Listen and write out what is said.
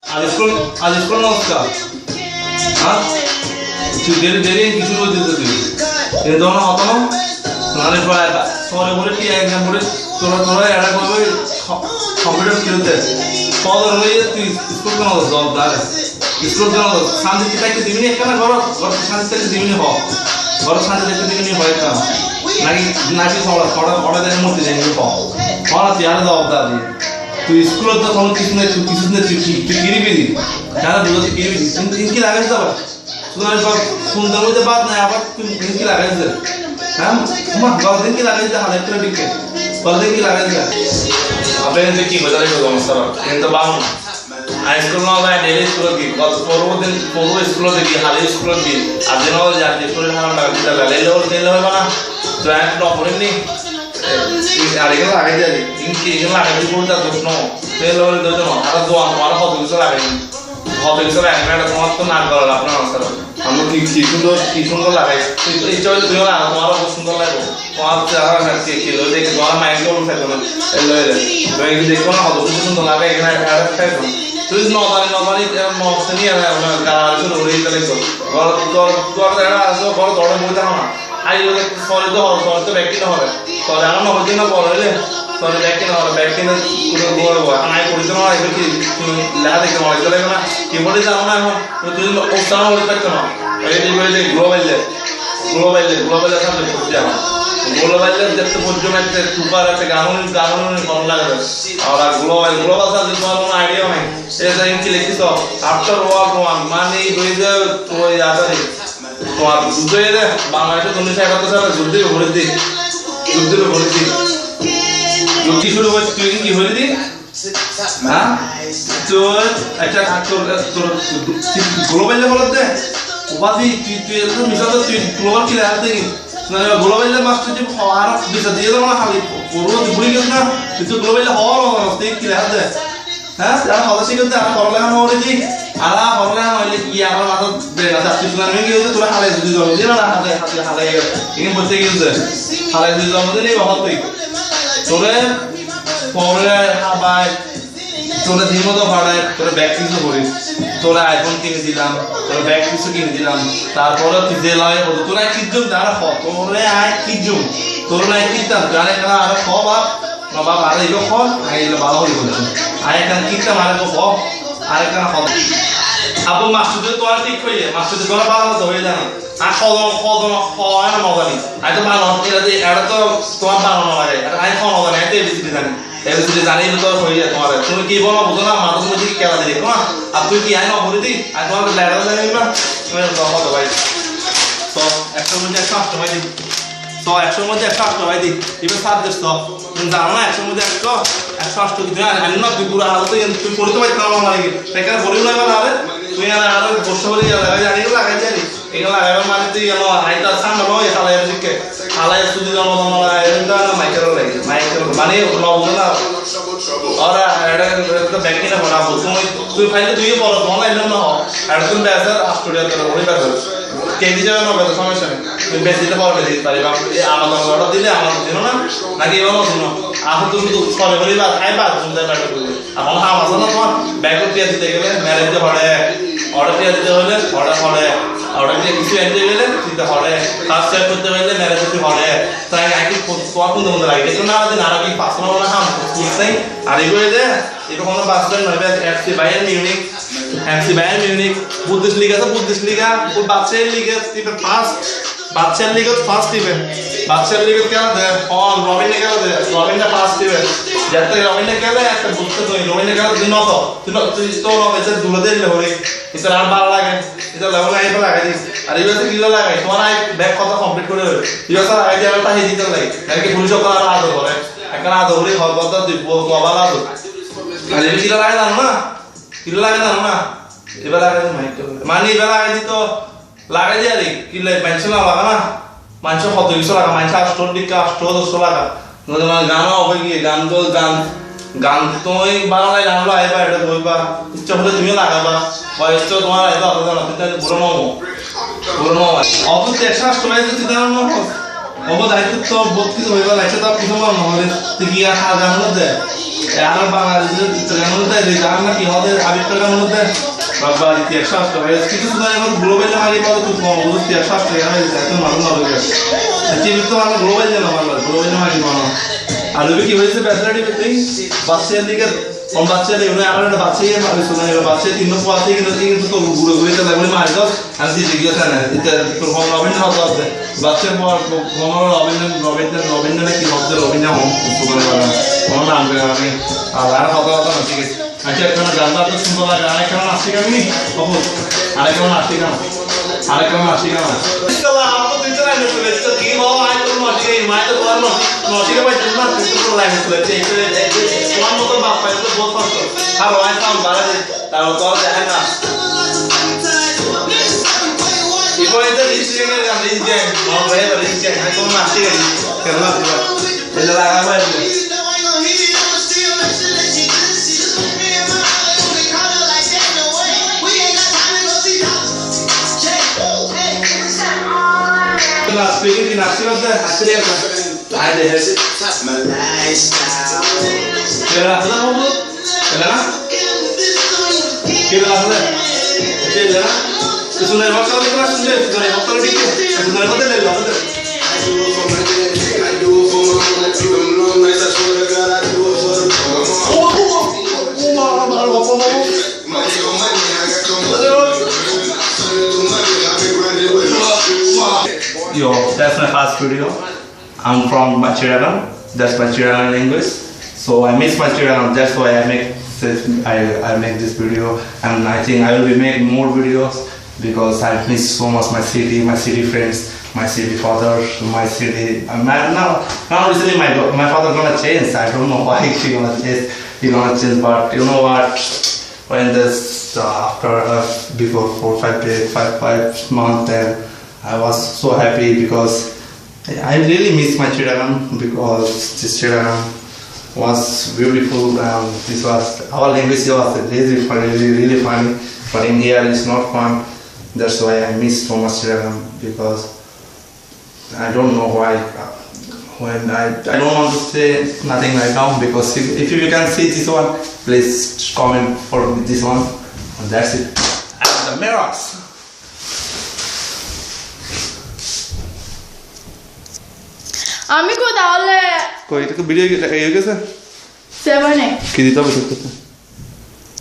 आज स्कूल नमस्कार हाँ তুই দেরি কিছু বলতে তুই এই ধরনের হতো না মানে প্রায় সরে বলে কি এক্সাম পড়ে তোরা এটা করবে কম্পিউটার খেলতে ফদর হয়ে তুই স্কুল কেন জব দাঁড়ে স্কুল কেন শান্তি থাকতে দিবি না কেন ঘর শান্তি থাকতে দিবি না ঘর শান্তি থাকতে দিবি না হয় কেন নাকি নাকি ফটা দেখে মরতে যাই হওয়া তুই আরে জব দাঁড়ি তুই স্কুলত তো কোনো কিছু নেই তুই কিরিবি জানা দুটো তুই কিরিবি ইনকি লাগাইছ আবার তোমার সুন্দর মধ্যে বাদ নাই আবার তুই ইনকি লাগাইছ হ্যাঁ তোমার গলদিন কি লাগাইছ হালে করে দিকে গলদিন কি লাগাইছ আপনি কি বোঝালে সমস্যা কিন্তু বাম হাইস্কুল না যায় ডেলি স্কুল কি কত পূর্ব স্কুল দেখি হালে স্কুল কি আজ দিন হল যাতে স্কুল হারাম টাকা দিতে গেলে দিলে হবে না তো এক ন পড়েনি আর এগুলো লাগাই যাবে ইনকি এগুলো লাগাই দিয়ে পড়তে প্রশ্ন তেল হলে দিতে না আর দোয়া তোমার কত কিছু লাগাই কত কিছু লাগাই না তোমার তো না করার আপনার অবস্থা আমরা কি সুন্দর লাগাই এই চল তুই না তোমার খুব সুন্দর লাগবে তোমার চেহারা নাকি কি লো দেখে তোমার মাইন্ড করুন থাকবে না এই লয়ে তুই দেখো না কত সুন্দর লাগাই এখানে একটা খাই না তুই নবানি মস্ত নিয়ে আমরা কার শুরু হয়ে গেলে তো তোর এটা আসো বড় দড়ে বইতে না আই লোকে সরে তো ব্যক্তি না হবে সরে আর না হইতে না বড় হইলে সরে ব্যক্তি না হবে ব্যক্তি না পুরো বড় হয় আই পড়িতে না এবার কি লেখা দেখে মনে চলে না কি বলে জানো না এখন তুই ওস্তান হতে পারতো না এই যে গ্লোবাল সাবজেক্ট পড়তে আমার গ্লোবাল দেখতে পর্যন্ত একটা সুপার একটা গান মন লাগে আর গ্লোবাল সাবজেক্ট তোমার কোনো আইডিয়া নাই এটা ইনকি লিখিত আফটার ওয়ার্ল্ড ওয়ান মানে ওই যে ওই আদারে তোমার যুদ্ধে বাংলাদেশে 1971 সালে যুদ্ধে ভরেছি যুদ্ধ শুরু হয়েছে তুই কি ভরেছি হ্যাঁ তোর একটা তোর গ্লোবাল লেভেলতে উপাধি তুই একদম মিশাল তুই গ্লোবাল কি লেভেল থেকে না গ্লোবাল মাস্টার যে আর bisa দিয়ে দাও না খালি পুরো ভুলে গেছ না তুই গ্লোবাল হওয়ার অবস্থা কি লেভেল দে হ্যাঁ আর হলসি করতে আর পড়ালেখা হয়েছি আলা পড়ালেখা হইলে কি আমার মাথা ব্রেন আছে তুই শুনার মেয়ে গিয়ে তোরা হালে যদি জন্ম দিন না হালে এখানে বলতে গিয়েছে হালে যদি জন্ম দিন এই বহুত তুই তোরে পড়লে হাবাই তোরা ধীমতো ভাড়ায় তোরা ব্যাগ কিছু করিস তোরা আইফোন কিনে দিলাম তোরা ব্যাগ কিছু কিনে দিলাম তারপরে তুই যে লয় হতো তোরা কিজুম যারা হ তোরে আয় কিজুম তোর নাই কিনতাম জানে না আর খ বাপ না বাপ আর এলো খ আইলো ভালো হয়ে বলেছে আর এখানে কিনতাম আর খ আর এখানে হ আবু মাসুদের তো আর ঠিক হয়ে মাসুদের তোরা ভালো তো হয়ে জানো আর খদম হয় না মজা নেই আই তো ভালো এটা তো তোমার বানানো লাগে আই খাওয়া মজা নেই এটাই বেশি জানি এবিসিডি জানিয়ে তো হয়ে যায় তোমার তুমি কি বলো বুঝো না মাথা তুমি কি কেলা দিলে তোমার আর তুই কি আইন বলে দি আর তোমার লেটার জানি না তুমি তো ভাই তো 100 মধ্যে 108 ভাই দি তো 100 মধ্যে 108 ভাই দি এবার সাবজেক্ট তো তুমি জানো না 100 মধ্যে 108 কি তুমি আনি না তুই পুরো হালতে তুই পড়তে পারছ না লাগে সেখানে বলি না আরে তুই আর বসে বলি জানি না লাগাই জানি এগুলো লাগাবার মানে তুই গেল আইতা সামনে নয় হালাই দিকে হালাই সুদি জমা এটা না মাইকেল মানে নবুঝো না ওরা এটা তো ব্যাংকে না বানাবো তুই ফাইলে তুই বড় অনলাইন না হ আর তুমি বেসার স্টুডিও করে ওই বেসার কেজি যাবে না বেসার সমস্যা নেই তুমি বেশ দিতে পারবে দিতে পারি বা আমাদের অর্ডার দিলে আমার দিন না নাকি এমন দিন এখন তুমি তো সরে বলি বা খাই বা তুমি যাই ব্যাগ করবে এখন আমার না তোমার ব্যাগ দিয়ে দিতে গেলে ম্যারেজ হলে অর্ডার দিয়ে দিতে হলে অর্ডার দিয়ে কিছু এনতে গেলে দিতে হলে ফার্স্ট স্টেপ করতে হলে ম্যারেজ করতে হলে তাই আইকি তোমার কোন মধ্যে লাগে দেখো না দিন আর কি পাঁচ নম্বর না নাই আর এগুলো যে এটা কোনো বাস্তব নয় এফসি বায়ার্ন মিউনিখ বুন্দেসলিগা আছে বুন্দেসলিগা ও বাচ্চার লিগে টিপে ফার্স্ট বাচ্চার লিগে ফার্স্ট টিপে বাচ্চার লিগে কেন দে অন রবিন কেন দে রবিনটা ফার্স্ট টিপে যাতে রবিন কেন একটা বুঝতে তো রবিন কেন দিন তো তুই তো রবিন যে দূরে দিলে হরে এটা আর ভালো লাগে এটা লেভেল আই লাগাই দিস আর এইভাবে কি লাগাই তোমার আই ব্যাক কথা কমপ্লিট করে হবে ইয়া স্যার আই দিয়ে একটা দিতে লাগে নাকি পুলিশ করা আদর করে একটা আদর করে হল কথা দিব মোবাইল আদর আর এই কি লাগাই জানো না এবার লাগাই মানে এবার লাগাই দিত লাগাই দিয়ে আরে কি পেন্সিল না লাগা না মানুষ কত কিছু লাগা মানুষ 8 দিকে 8 লাগা গান হবে কি গান তুমি বাংলায় গানগুলো আইবা এটা বলবা ইচ্ছা হলে তুমিও লাগাবা বয়স তো তোমার আইবা অত জানো তুমি বুড়ো নমো অত 108 সময় তুই জানো না অব দায়িত্ব তো বহুত কিছু হইবা লাগছে তো কিছু নহলে তুই আর খাওয়া দাওয়ার মধ্যে আর বাংলাদেশের চিত্রের মধ্যে রিজার্ভ না কি হবে আবিষ্কারের মধ্যে বাবা ইতিহাস শাস্ত্র কিছু শুনে এখন গ্লোবাল মারি পাবো তুই কম বলতে ইতিহাস শাস্ত্র এখানে এত মানুষ না হবে আজকে তো আমরা গ্লোবাল জানো আমরা গ্লোবাল মারি মানো আর ওই কি হয়েছে ব্যাচলারি তুই বাচ্চার দিকে কোন বাচ্চা রে উনি আমার একটা বাচ্চা ইয়ে মারি শুনে এবার বাচ্চা তিন নম্বর আছে কিন্তু তো ঘুরে ঘুরে তো লাগলে মারি দাও আর দিদি গিয়েছে না এটা তোর ফোন রবিন হতো আছে বাচ্চার পর ফোন রবিন কি হচ্ছে রবিন হোম সুপার কোন নাম আমি আর কথা কথা না ঠিক আছে আচ্ছা এখন গানটা তো সুন্দর লাগে আর কেমন আসছে কেমনি বহুত আর কেমন আসছে কেমন আর কেমন আসছে কেমন आपको तीसरा लाइन में चले तो की हो आज तो नोटी के मैं तो और नोटी के भाई जितना तीसरा लाइन में चले कौन मतलब बाप पे तो बहुत फर्क हर वाई काम बारा दे ताऊ तो है ना इको इधर रिश्ते में का रिश्ते और वे रिश्ते है तो नास्ती करना ये लगा भाई speaking in Australia, Australia, I did it. That's my lifestyle. Kira apa kamu? Kira? Kira apa? Kira? Sudah waktu lagi kelas sudah waktu lagi dikit. Sudah waktu lagi waktu. I do it for my mom. I do them long nights. I swear to God, I do it for the Yo, that's my first video. I'm from Machiragan. That's Machiragan language. So I miss Machiragan. That's why I make this video, and I think I will be making more videos because I miss so much my city friends, my city father, my city. Now recently my father gonna change. I don't know why he gonna change, but you know what? When this after before 5 months, then I was so happy because I really miss my Chiragan because this Chiragan was beautiful. This was our language was really funny, but in here it's not fun. That's why I miss so much Chiragan because I don't know why. When I don't want to say nothing right now because if you can see this one, please comment for this one. And that's it. And the mirrors. আমি কো তাহলে কই এটা video হয়ে গেছে 7 এ কি দিতে হবে